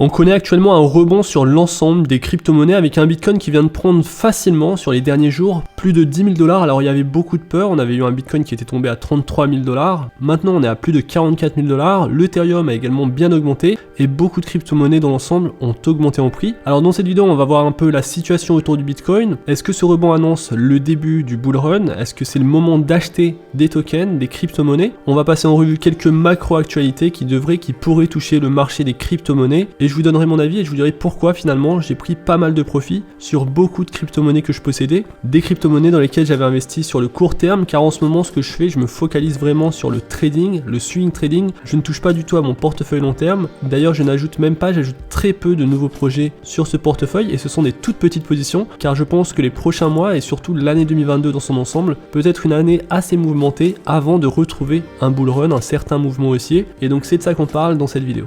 On connaît actuellement un rebond sur l'ensemble des crypto-monnaies avec un Bitcoin qui vient de prendre facilement sur les derniers jours plus de 10 000 $. Alors il y avait beaucoup de peur, on avait eu un Bitcoin qui était tombé à 33 000 $. Maintenant on est à plus de 44 000 $. L'Ethereum a également bien augmenté et beaucoup de crypto-monnaies dans l'ensemble ont augmenté en prix. Alors dans cette vidéo on va voir un peu la situation autour du Bitcoin. Est-ce que ce rebond annonce le début du bull run? Est-ce que c'est le moment d'acheter des tokens, des crypto-monnaies? On va passer en revue quelques macro-actualités qui pourraient toucher le marché des crypto-monnaies et je vous donnerai mon avis et je vous dirai pourquoi finalement j'ai pris pas mal de profit sur beaucoup de crypto-monnaies que je possédais, des crypto-monnaies dans lesquelles j'avais investi sur le court terme, car en ce moment ce que je fais, je me focalise vraiment sur le trading, le swing trading. Je ne touche pas du tout à mon portefeuille long terme. D'ailleurs je n'ajoute même pas, j'ajoute très peu de nouveaux projets sur ce portefeuille et ce sont des toutes petites positions car je pense que les prochains mois et surtout l'année 2022 dans son ensemble peut être une année assez mouvementée avant de retrouver un bull run, un certain mouvement haussier, et donc c'est de ça qu'on parle dans cette vidéo.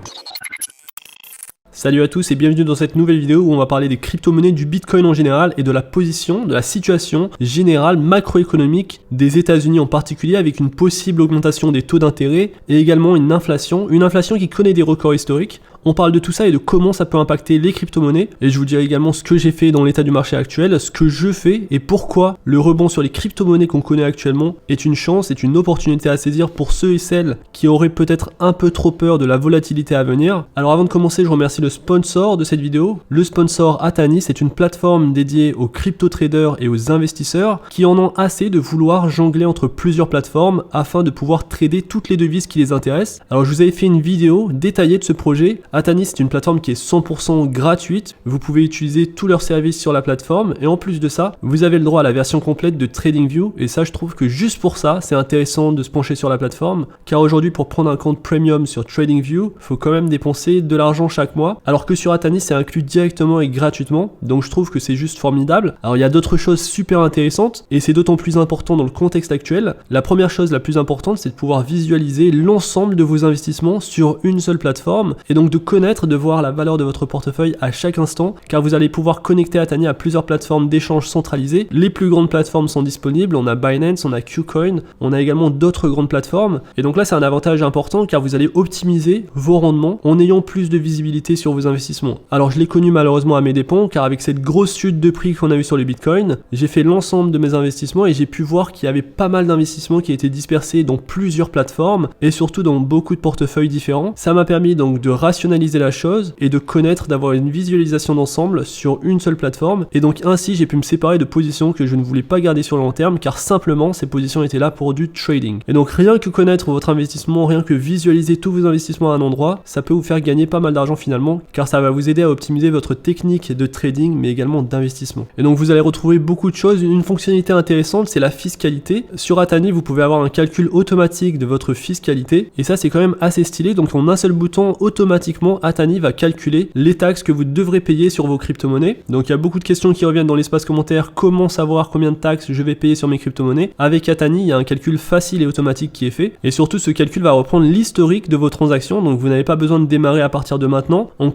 Salut à tous et bienvenue dans cette nouvelle vidéo où on va parler des crypto-monnaies, du Bitcoin en général et de la position, de la situation générale macroéconomique des États-Unis en particulier, avec une possible augmentation des taux d'intérêt et également une inflation qui connaît des records historiques. On parle de tout ça et de comment ça peut impacter les crypto-monnaies et je vous dirai également ce que j'ai fait dans l'état du marché actuel, ce que je fais et pourquoi le rebond sur les crypto-monnaies qu'on connaît actuellement est une chance, est une opportunité à saisir pour ceux et celles qui auraient peut-être un peu trop peur de la volatilité à venir. Alors avant de commencer, je remercie le sponsor de cette vidéo. Le sponsor Atani, c'est une plateforme dédiée aux crypto-traders et aux investisseurs qui en ont assez de vouloir jongler entre plusieurs plateformes afin de pouvoir trader toutes les devises qui les intéressent. Alors je vous avais fait une vidéo détaillée de ce projet. Atani, c'est une plateforme qui est 100% gratuite. Vous pouvez utiliser tous leurs services sur la plateforme et en plus de ça, vous avez le droit à la version complète de TradingView et ça, je trouve que juste pour ça, c'est intéressant de se pencher sur la plateforme car aujourd'hui, pour prendre un compte premium sur TradingView, il faut quand même dépenser de l'argent chaque mois alors que sur Atani, c'est inclus directement et gratuitement. Donc je trouve que c'est juste formidable. Alors il y a d'autres choses super intéressantes et c'est d'autant plus important dans le contexte actuel. La première chose la plus importante, c'est de pouvoir visualiser l'ensemble de vos investissements sur une seule plateforme et donc de connaître, de voir la valeur de votre portefeuille à chaque instant, car vous allez pouvoir connecter Atani à plusieurs plateformes d'échange centralisées. Les plus grandes plateformes sont disponibles, on a Binance, on a KuCoin, on a également d'autres grandes plateformes, et donc là c'est un avantage important car vous allez optimiser vos rendements en ayant plus de visibilité sur vos investissements. Alors je l'ai connu malheureusement à mes dépens, car avec cette grosse chute de prix qu'on a eu sur les bitcoins, j'ai fait l'ensemble de mes investissements et j'ai pu voir qu'il y avait pas mal d'investissements qui étaient dispersés dans plusieurs plateformes et surtout dans beaucoup de portefeuilles différents. Ça m'a permis donc de rationaliser la chose et de connaître, d'avoir une visualisation d'ensemble sur une seule plateforme, et donc ainsi j'ai pu me séparer de positions que je ne voulais pas garder sur le long terme car simplement ces positions étaient là pour du trading. Et donc rien que connaître votre investissement, rien que visualiser tous vos investissements à un endroit, ça peut vous faire gagner pas mal d'argent finalement car ça va vous aider à optimiser votre technique de trading mais également d'investissement. Et donc vous allez retrouver beaucoup de choses. Une fonctionnalité intéressante, c'est la fiscalité. Sur Atani, vous pouvez avoir un calcul automatique de votre fiscalité et ça c'est quand même assez stylé. Donc en un seul bouton, automatiquement Atani va calculer les taxes que vous devrez payer sur vos crypto-monnaies. Donc il y a beaucoup de questions qui reviennent dans l'espace commentaire. Comment savoir combien de taxes je vais payer sur mes crypto-monnaies? Avec Atani, il y a un calcul facile et automatique qui est fait. Et surtout, ce calcul va reprendre l'historique de vos transactions. Donc vous n'avez pas besoin de démarrer à partir de maintenant. En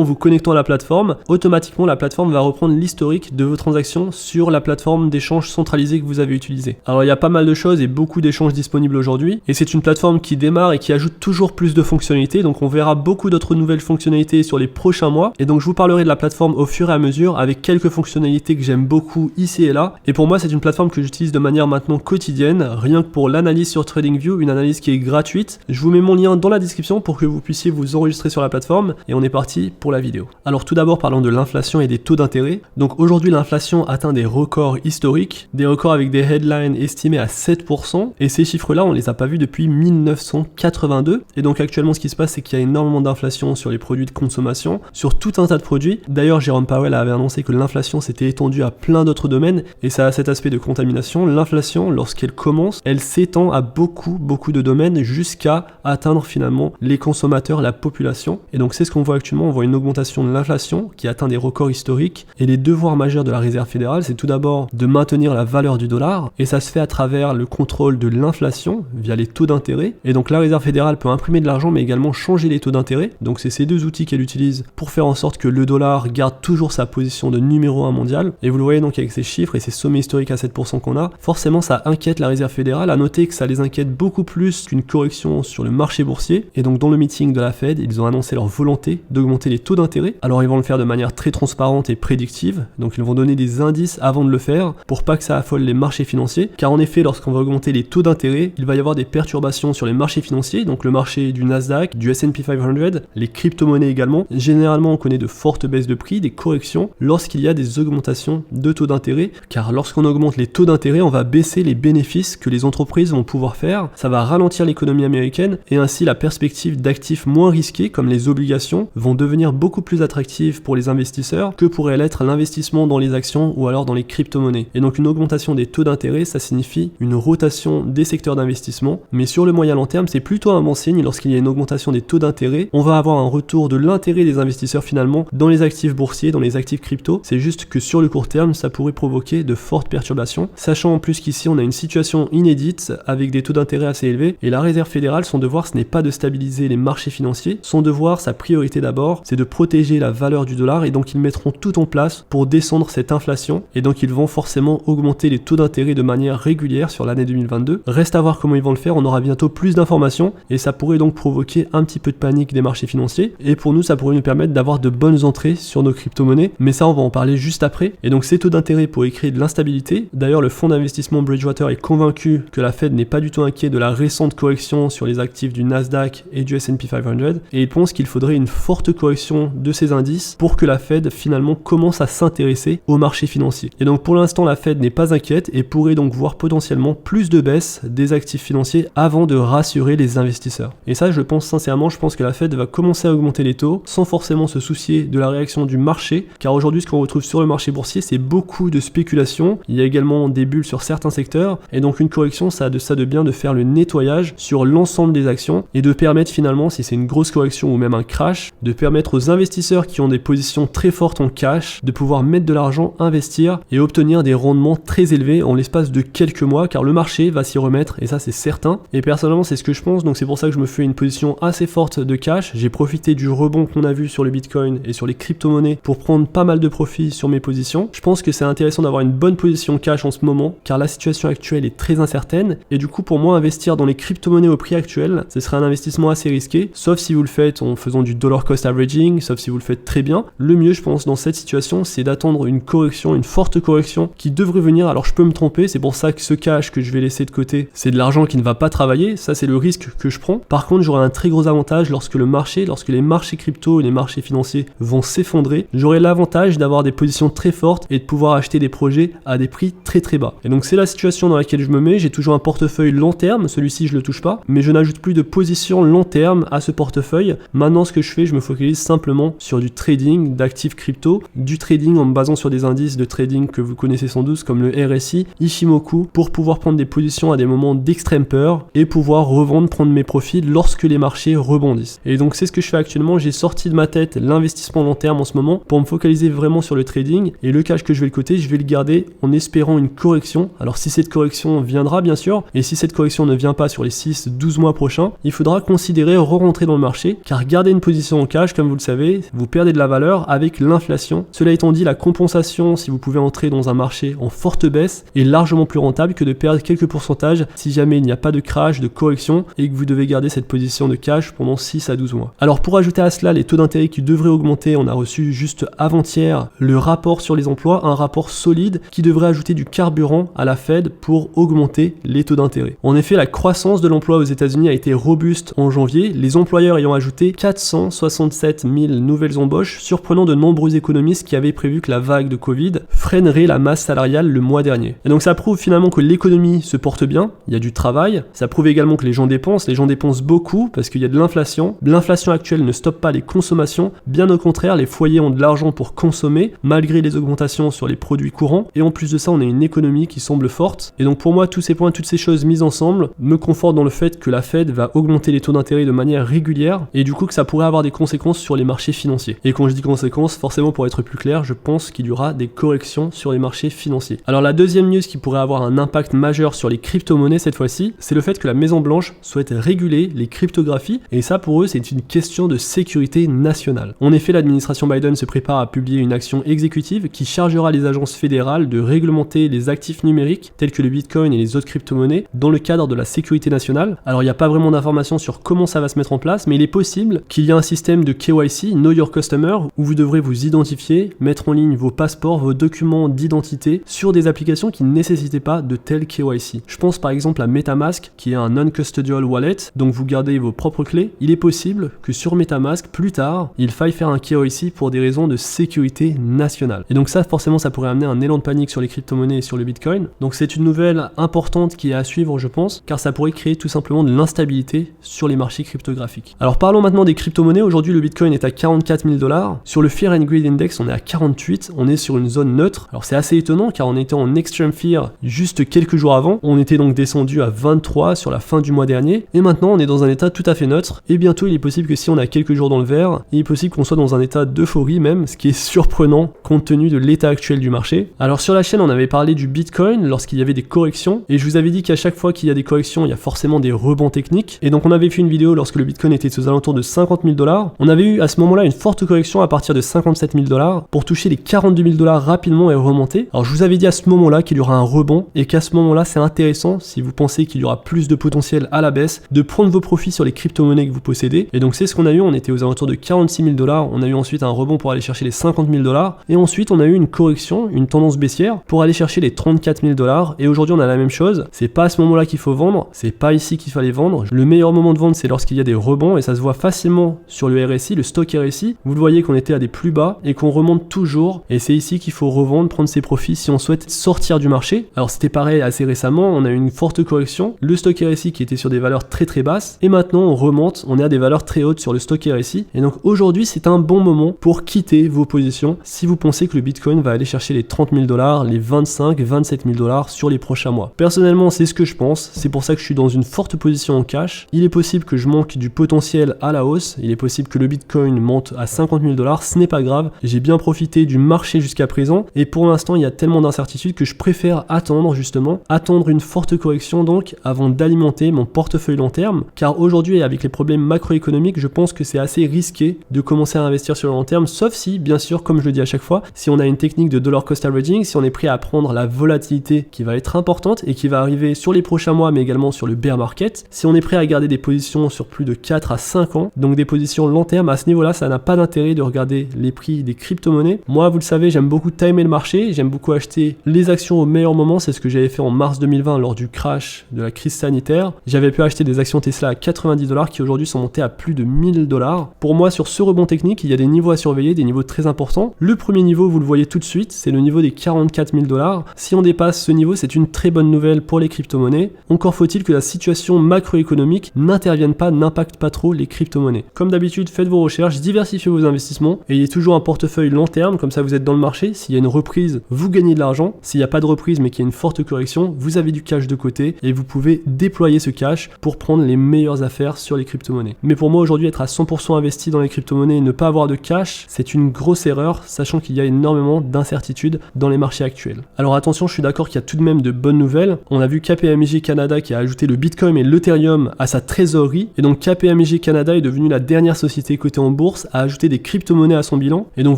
vous connectant à la plateforme, automatiquement la plateforme va reprendre l'historique de vos transactions sur la plateforme d'échange centralisée que vous avez utilisée. Alors il y a pas mal de choses et beaucoup d'échanges disponibles aujourd'hui. Et c'est une plateforme qui démarre et qui ajoute toujours plus de fonctionnalités. Donc on verra beaucoup d'autres nouvelles fonctionnalités sur les prochains mois, et donc je vous parlerai de la plateforme au fur et à mesure avec quelques fonctionnalités que j'aime beaucoup ici et là. Et pour moi c'est une plateforme que j'utilise de manière maintenant quotidienne, rien que pour l'analyse sur TradingView, une analyse qui est gratuite. Je vous mets mon lien dans la description pour que vous puissiez vous enregistrer sur la plateforme et on est parti pour la vidéo. Alors tout d'abord parlons de l'inflation et des taux d'intérêt. Donc aujourd'hui l'inflation atteint des records historiques, des records avec des headlines estimés à 7%, et ces chiffres là on les a pas vus depuis 1982. Et donc actuellement ce qui se passe, c'est qu'il y a énormément d'inflation sur les produits de consommation, sur tout un tas de produits. D'ailleurs, Jérôme Powell avait annoncé que l'inflation s'était étendue à plein d'autres domaines et ça a cet aspect de contamination. L'inflation, lorsqu'elle commence, elle s'étend à beaucoup de domaines jusqu'à atteindre finalement les consommateurs, la population. Et donc c'est ce qu'on voit actuellement, on voit une augmentation de l'inflation qui atteint des records historiques et les devoirs majeurs de la Réserve fédérale, c'est tout d'abord de maintenir la valeur du dollar et ça se fait à travers le contrôle de l'inflation via les taux d'intérêt. Et donc la Réserve fédérale peut imprimer de l'argent mais également changer les taux d'intérêt. Donc c'est ces deux outils qu'elle utilise pour faire en sorte que le dollar garde toujours sa position de numéro 1 mondial. Et vous le voyez donc avec ces chiffres et ces sommets historiques à 7% qu'on a, forcément ça inquiète la Réserve fédérale. À noter que ça les inquiète beaucoup plus qu'une correction sur le marché boursier. Et donc dans le meeting de la Fed, ils ont annoncé leur volonté d'augmenter les taux d'intérêt. Alors ils vont le faire de manière très transparente et prédictive, donc ils vont donner des indices avant de le faire pour pas que ça affole les marchés financiers, car en effet lorsqu'on va augmenter les taux d'intérêt, il va y avoir des perturbations sur les marchés financiers, donc le marché du Nasdaq, du S&P 500, les crypto-monnaies également. Généralement on connaît de fortes baisses de prix, des corrections lorsqu'il y a des augmentations de taux d'intérêt, car lorsqu'on augmente les taux d'intérêt, on va baisser les bénéfices que les entreprises vont pouvoir faire, ça va ralentir l'économie américaine et ainsi la perspective d'actifs moins risqués comme les obligations vont devenir beaucoup plus attractives pour les investisseurs que pourrait l'être l'investissement dans les actions ou alors dans les crypto-monnaies. Et donc une augmentation des taux d'intérêt, ça signifie une rotation des secteurs d'investissement, mais sur le moyen long terme, c'est plutôt un bon signe. Lorsqu'il y a une augmentation des taux d'intérêt, on va avoir un retour de l'intérêt des investisseurs finalement dans les actifs boursiers, dans les actifs crypto. C'est juste que sur le court terme, ça pourrait provoquer de fortes perturbations, sachant en plus qu'ici on a une situation inédite avec des taux d'intérêt assez élevés et la Réserve fédérale, son devoir ce n'est pas de stabiliser les marchés financiers, son devoir, sa priorité d'abord, c'est de protéger la valeur du dollar et donc ils mettront tout en place pour descendre cette inflation et donc ils vont forcément augmenter les taux d'intérêt de manière régulière sur l'année 2022. Reste à voir comment ils vont le faire, on aura bientôt plus d'informations et ça pourrait donc provoquer un petit peu de panique des marchés financiers et pour nous ça pourrait nous permettre d'avoir de bonnes entrées sur nos crypto-monnaies, mais ça on va en parler juste après. Et donc ces taux d'intérêt pourraient créer de l'instabilité. D'ailleurs le fonds d'investissement Bridgewater est convaincu que la Fed n'est pas du tout inquiet de la récente correction sur les actifs du Nasdaq et du S&P 500 et il pense qu'il faudrait une forte correction de ces indices pour que la Fed finalement commence à s'intéresser au marché financier. Et donc pour l'instant la Fed n'est pas inquiète et pourrait donc voir potentiellement plus de baisse des actifs financiers avant de rassurer les investisseurs. Et ça je pense sincèrement, je pense que la Fed va commencer à augmenter les taux sans forcément se soucier de la réaction du marché, car aujourd'hui ce qu'on retrouve sur le marché boursier c'est beaucoup de spéculation, il y a également des bulles sur certains secteurs et donc une correction ça a de bien de faire le nettoyage sur l'ensemble des actions et de permettre finalement, si c'est une grosse correction ou même un crash, de permettre aux investisseurs qui ont des positions très fortes en cash de pouvoir mettre de l'argent, investir et obtenir des rendements très élevés en l'espace de quelques mois, car le marché va s'y remettre et ça c'est certain. Et personnellement c'est ce que je pense, donc c'est pour ça que je me fais une position assez forte de cash. J'ai profité du rebond qu'on a vu sur le Bitcoin et sur les crypto-monnaies pour prendre pas mal de profits sur mes positions. Je pense que c'est intéressant d'avoir une bonne position cash en ce moment, car la situation actuelle est très incertaine et du coup pour moi investir dans les crypto-monnaies au prix actuel, ce serait un investissement assez risqué, sauf si vous le faites en faisant du dollar cost averaging, sauf si vous le faites très bien. Le mieux je pense dans cette situation c'est d'attendre une correction, une forte correction qui devrait venir. Alors je peux me tromper, c'est pour ça que ce cash que je vais laisser de côté, c'est de l'argent qui ne va pas travailler, ça c'est le risque que je prends. Par contre j'aurai un très gros avantage lorsque les marchés crypto et les marchés financiers vont s'effondrer, j'aurai l'avantage d'avoir des positions très fortes et de pouvoir acheter des projets à des prix très très bas. Et donc c'est la situation dans laquelle je me mets, j'ai toujours un portefeuille long terme, celui-ci je le touche pas, mais je n'ajoute plus de position long terme à ce portefeuille. Maintenant ce que je fais, je me focalise simplement sur du trading d'actifs crypto, du trading en me basant sur des indices de trading que vous connaissez sans doute comme le RSI, Ichimoku, pour pouvoir prendre des positions à des moments d'extrême peur et pouvoir revendre, prendre mes profits lorsque les marchés rebondissent. Et donc c'est ce que je fais actuellement, j'ai sorti de ma tête l'investissement long terme en ce moment pour me focaliser vraiment sur le trading et le cash que je vais de côté, je vais le garder en espérant une correction. Alors si cette correction viendra bien sûr, et si cette correction ne vient pas sur les 6-12 mois prochains, il faudra considérer re-rentrer dans le marché, car garder une position en cash, comme vous le savez, vous perdez de la valeur avec l'inflation. Cela étant dit, la compensation, si vous pouvez entrer dans un marché en forte baisse, est largement plus rentable que de perdre quelques pourcentages si jamais il n'y a pas de crash, de correction, et que vous devez garder cette position de cash pendant 6 à 12 mois. Alors pour ajouter à cela les taux d'intérêt qui devraient augmenter, on a reçu juste avant-hier le rapport sur les emplois, un rapport solide qui devrait ajouter du carburant à la Fed pour augmenter les taux d'intérêt. En effet, la croissance de l'emploi aux États-Unis a été robuste en janvier, les employeurs ayant ajouté 467 000 nouvelles embauches, surprenant de nombreux économistes qui avaient prévu que la vague de Covid freinerait la masse salariale le mois dernier. Et donc ça prouve finalement que l'économie se porte bien, il y a du travail, ça prouve également que les gens dépensent beaucoup parce qu'il y a de l'inflation. L'inflation actuelle ne stoppe pas les consommations, bien au contraire, les foyers ont de l'argent pour consommer malgré les augmentations sur les produits courants, et en plus de ça on a une économie qui semble forte. Et donc pour moi tous ces points, toutes ces choses mises ensemble me confortent dans le fait que la Fed va augmenter les taux d'intérêt de manière régulière et du coup que ça pourrait avoir des conséquences sur les marchés financiers. Et quand je dis conséquences, forcément pour être plus clair, je pense qu'il y aura des corrections sur les marchés financiers. Alors la deuxième news qui pourrait avoir un impact majeur sur les crypto-monnaies cette fois-ci, c'est le fait que la Maison Blanche souhaite réguler les cryptographies, et ça pour eux c'est une question de sécurité nationale. En effet, l'administration Biden se prépare à publier une action exécutive qui chargera les agences fédérales de réglementer les actifs numériques tels que le Bitcoin et les autres crypto-monnaies dans le cadre de la sécurité nationale. Alors il n'y a pas vraiment d'informations sur comment ça va se mettre en place, mais il est possible qu'il y ait un système de KYC, Know Your Customer, où vous devrez vous identifier, mettre en ligne vos passeports, vos documents d'identité sur des applications qui ne nécessitaient pas de tel KYC. Je pense par exemple à MetaMask, qui est un non-custodial wallet, donc vous gardez vos propres clés. Il est possible que sur MetaMask, plus tard, il faille faire un KYC pour des raisons de sécurité nationale. Et donc ça, forcément, ça pourrait amener un élan de panique sur les crypto-monnaies et sur le Bitcoin. Donc c'est une nouvelle importante qui est à suivre, je pense, car ça pourrait créer tout simplement de l'instabilité sur les marchés cryptographiques. Alors parlons maintenant des crypto-monnaies. Aujourd'hui, le Bitcoin est à 44 000 $. Sur le Fear and Greed Index, on est à 48. On est sur une zone neutre. Alors c'est assez étonnant car on était en Extreme Fear juste quelques jours avant. On était donc descendu à 23 sur la fin du mois dernier. Et maintenant, on est dans un état tout à fait neutre. Et bientôt, il est possible que si on a quelques jours dans le vert, il est possible qu'on soit dans un état d'euphorie même, ce qui est surprenant compte tenu de l'état actuel du marché. Alors sur la chaîne, on avait parlé du Bitcoin lorsqu'il y avait des corrections. Et je vous avais dit qu'à chaque fois qu'il y a des corrections, il y a forcément des rebonds techniques. Et donc on avait fait une vidéo lorsque le Bitcoin était aux alentours de 50 000 $. On avait eu à ce moment-là une forte correction à partir de 57 000 $ pour toucher les 42 000 $ rapidement et remonter. Alors je vous avais dit à ce moment-là qu'il y aura un rebond et qu'à ce moment-là c'est intéressant, si vous pensez qu'il y aura plus de potentiel à la baisse, de prendre vos profits sur les crypto-monnaies que vous possédez. Et donc c'est ce qu'on a eu, on était aux alentours de 46 000 $, on a eu ensuite un rebond pour aller chercher les 50 000 $, et ensuite on a eu une correction, une tendance baissière pour aller chercher les 34 000 $, et aujourd'hui on a la même chose. C'est pas à ce moment-là qu'il faut vendre, c'est pas ici qu'il fallait vendre. Le meilleur moment de vendre c'est lorsqu'il y a des rebonds, et ça se voit facilement sur le RSI, le stock RSI. Vous le voyez qu'on était à des plus bas et qu'on remonte toujours, et c'est ici qu'il faut revendre, prendre ses profits si on souhaite sortir du marché. Alors c'était pareil assez récemment, on a eu une forte correction, le stock RSI qui était sur des valeurs très très basses, et maintenant on remonte, on est à des valeurs très hautes sur le stock RSI, et donc aujourd'hui c'est un bon moment pour quitter vos positions si vous pensez que le Bitcoin va aller chercher les 30 000 $, les 25, 27 000 $ sur les prochains mois. Personnellement c'est ce que je pense, c'est pour ça que je suis dans une forte position en cash. Il est possible que je manque du potentiel à la hausse, il est possible que le Bitcoin monte à 50 000 $, ce n'est pas grave, j'ai bien profité du marché jusqu'à présent, et pour l'instant il y a tellement d'incertitudes que je préfère attendre justement, attendre une forte correction donc avant d'alimenter mon portefeuille long terme, car aujourd'hui avec les problèmes macroéconomiques je pense que c'est assez risqué de commencer à investir sur le long terme, sauf si bien sûr comme je le dis à chaque fois, si on a une technique de dollar cost averaging, si on est prêt à prendre la volatilité qui va être importante et qui va arriver sur les prochains mois mais également sur le bear market, si on est prêt à garder des positions sur plus de 4 à 5 ans, donc des positions long terme, à ce niveau là ça n'a pas d'intérêt de regarder les prix des crypto-monnaies. Moi vous le savez, j'aime beaucoup timer le marché, j'aime beaucoup acheter les actions au meilleur moment, c'est ce que j'avais fait en mars 2020 lors du crash de la crise sanitaire. J'avais pu acheter des actions Tesla à 90 $ qui aujourd'hui sont montées à plus de 1000 $. Pour moi sur ce rebond technique, il y a des niveaux à surveiller, des niveaux très importants. Le premier niveau, vous le voyez tout de suite, c'est le niveau des 44 000 $. Si on dépasse ce niveau, c'est une très bonne nouvelle pour les crypto-monnaies. Encore faut-il que la situation macroéconomique n'intervienne pas, n'impacte pas trop les crypto-monnaies. Comme d'habitude, faites vos recherches, diversifiez vos investissements, ayez toujours un portefeuille long terme, comme ça vous êtes dans le marché. S'il y a une reprise, vous gagnez de l'argent. S'il n'y a pas de reprise mais qu'il y a une forte correction, vous avez du cash de côté et vous pouvez déployer ce cash pour prendre les meilleures affaires sur les crypto-monnaies. Mais pour moi aujourd'hui, être à 100% investi dans les crypto-monnaies et ne pas avoir de cash, c'est une grosse erreur, sachant qu'il y a énormément d'incertitudes dans les marchés actuels. Alors attention, je suis d'accord qu'il y a tout de même de bonnes nouvelles. On a vu KPMG Canada qui a ajouté le Bitcoin et l'Ethereum à sa trésorerie, et donc KPMG Canada est devenue la dernière société cotée en bourse à ajouter des crypto-monnaies à son bilan. Et donc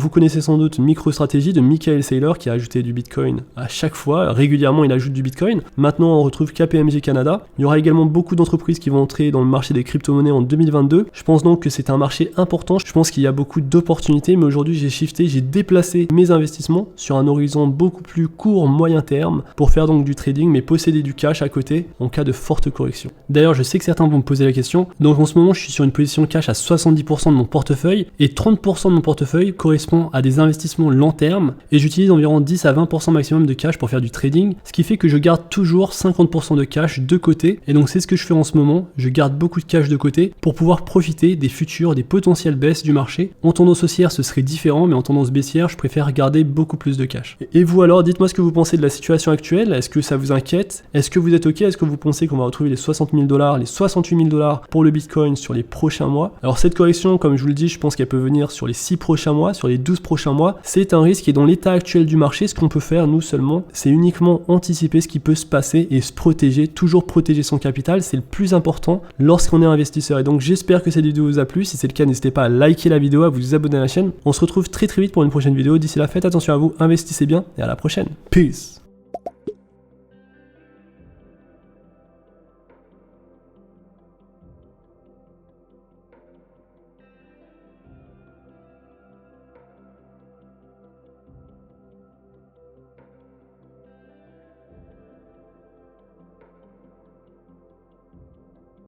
vous connaissez sans doute MicroStrategy de Michael Saylor qui a ajouté du Bitcoin à chaque fois, régulièrement il ajoute du Bitcoin. Maintenant on retrouve KPMG Canada. Il y aura également beaucoup d'entreprises qui vont entrer dans le marché des crypto-monnaies en 2022. Je pense donc que c'est un marché important, je pense qu'il y a beaucoup d'opportunités, mais aujourd'hui j'ai shifté, j'ai déplacé mes investissements sur un horizon beaucoup plus court, moyen terme, pour faire donc du trading mais posséder du cash à côté en cas de forte correction. D'ailleurs je sais que certains vont me poser la question, donc en ce moment je suis sur une position cash à 70% de mon portefeuille et 30% de mon portefeuille correspond à des investissements long terme et j'utilise environ 10 à 20% maximum de cash pour faire du trading, ce qui fait que je garde toujours 50% de cash de côté, et donc c'est ce que je fais en ce moment, je garde beaucoup de cash de côté pour pouvoir profiter des futures, des potentielles baisses du marché. En tendance haussière ce serait différent, mais en tendance baissière je préfère garder beaucoup plus de cash. Et vous alors, dites-moi ce que vous pensez de la situation actuelle, est-ce que ça vous inquiète, est-ce que vous êtes ok, est-ce que vous pensez qu'on va retrouver les 60 000 $, les 68 000 $ pour le Bitcoin sur les prochains mois? Alors cette correction, comme je vous le dis, je pense qu'elle peut venir sur les 6 prochains mois, sur les 12 prochains mois. C'est un risque, et dans l'état actuel du marché, ce qu'on peut faire nous seulement, c'est uniquement anticiper ce qui peut se passer et se protéger, toujours protéger son capital, c'est le plus important lorsqu'on est investisseur. Et donc j'espère que cette cette vidéo vous a plu. Si c'est le cas, n'hésitez pas à liker la vidéo, à vous abonner à la chaîne. On se retrouve très vite pour une prochaine vidéo. D'ici là, faites attention à vous, investissez bien et à la prochaine. Peace.